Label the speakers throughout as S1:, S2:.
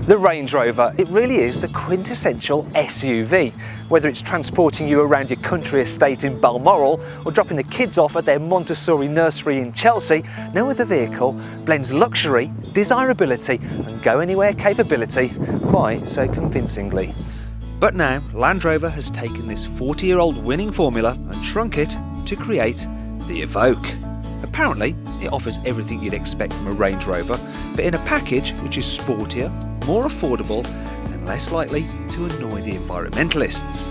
S1: The Range Rover, it really is the quintessential SUV. Whether it's transporting you around your country estate in Balmoral or dropping the kids off at their Montessori nursery in Chelsea, no other vehicle blends luxury, desirability and go-anywhere capability quite so convincingly. But now, Land Rover has taken this 40-year-old winning formula and shrunk it to create the Evoque. Apparently, it offers everything you'd expect from a Range Rover, but in a package which is sportier, more affordable and less likely to annoy the environmentalists.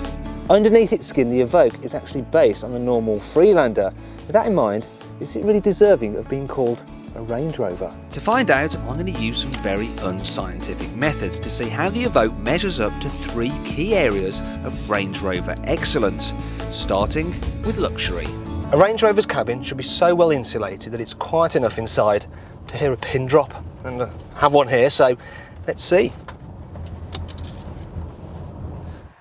S1: Underneath its skin, the Evoque is actually based on the normal Freelander. With that in mind, is it really deserving of being called a Range Rover? To find out, I'm going to use some very unscientific methods to see how the Evoque measures up to 3 key areas of Range Rover excellence, starting with luxury. A Range Rover's cabin should be so well insulated that it's quiet enough inside to hear a pin drop, and I have one here, so let's see.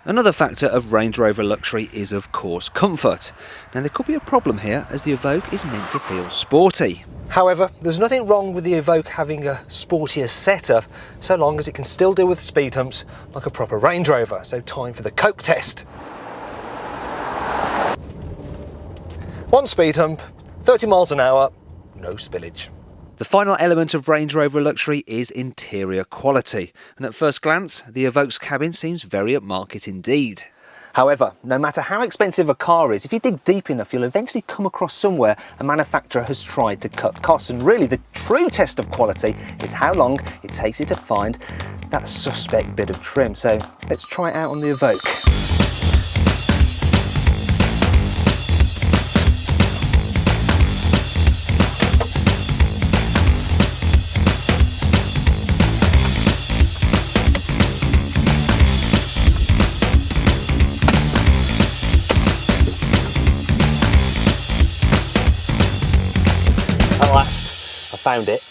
S1: Another factor of Range Rover luxury is of course comfort. Now there could be a problem here as the Evoque is meant to feel sporty. However, there's nothing wrong with the Evoque having a sportier setup so long as it can still deal with speed humps like a proper Range Rover, so time for the Coke test. One speed hump, 30 miles an hour, no spillage. The final element of Range Rover luxury is interior quality, and at first glance, the Evoque's cabin seems very upmarket indeed. However, no matter how expensive a car is, if you dig deep enough, you'll eventually come across somewhere a manufacturer has tried to cut costs, and really the true test of quality is how long it takes you to find that suspect bit of trim. So let's try it out on the Evoque. Last, I found it.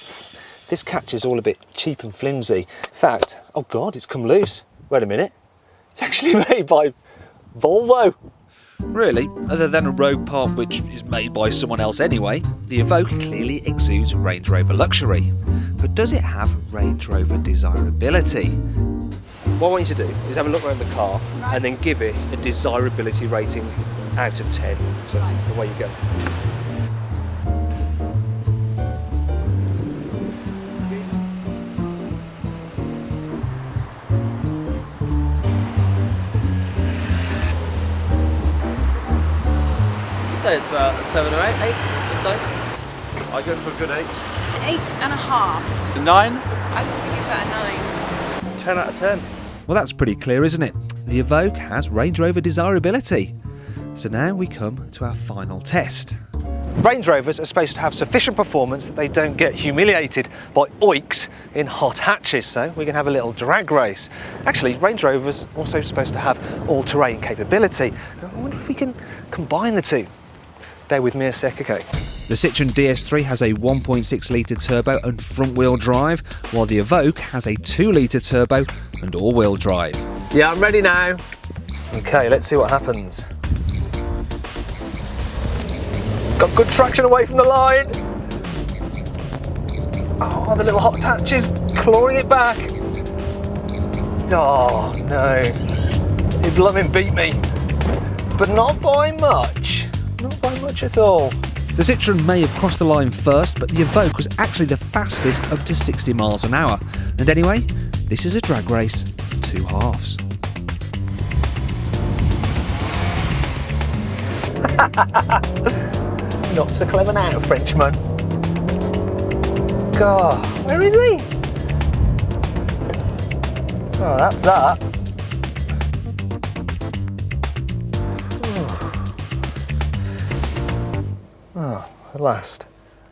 S1: This catch is all a bit cheap and flimsy. In fact, oh God, it's come loose. Wait a minute. It's actually made by Volvo. Really, other than a rogue part which is made by someone else anyway, the Evoque clearly exudes Range Rover luxury. But does it have Range Rover desirability? What I want you to do is have a look around the car and then give it a desirability rating out of 10. So away you go.
S2: So it's about 7 or 8, 8 or so.
S3: I go for a good 8.
S4: 8.5.
S3: 9?
S4: I would give that a 9.
S3: 10 out of 10.
S1: Well, that's pretty clear, isn't it? The Evoque has Range Rover desirability. So now we come to our final test. Range Rovers are supposed to have sufficient performance that they don't get humiliated by oiks in hot hatches, so we can have a little drag race. Actually, Range Rover's also supposed to have all-terrain capability. I wonder if we can combine the two. Bear with me a sec, okay. The Citroen DS3 has a 1.6 litre turbo and front-wheel drive, while the Evoque has a 2 litre turbo and all-wheel drive. Yeah, I'm ready now. Okay, let's see what happens. Got good traction away from the line. Oh, the little hot hatches clawing it back. Oh no, he blooming beat me, but not by much. Not by much at all. The Citroen may have crossed the line first, but the Evoque was actually the fastest up to 60 miles an hour. And anyway, this is a drag race of 2 halves. Not so clever now, Frenchman. God, where is he? Oh, that's that. Oh, at last.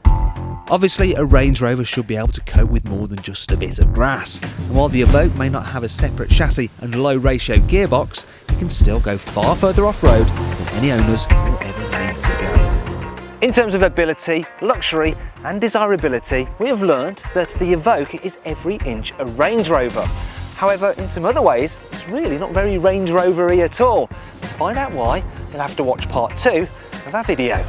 S1: Obviously, a Range Rover should be able to cope with more than just a bit of grass. And while the Evoque may not have a separate chassis and low ratio gearbox, it can still go far further off-road than any owners will ever need to go. In terms of ability, luxury and desirability, we have learnt that the Evoque is every inch a Range Rover. However, in some other ways, it's really not very Range Rover-y at all. To find out why, you'll have to watch part 2 of our video.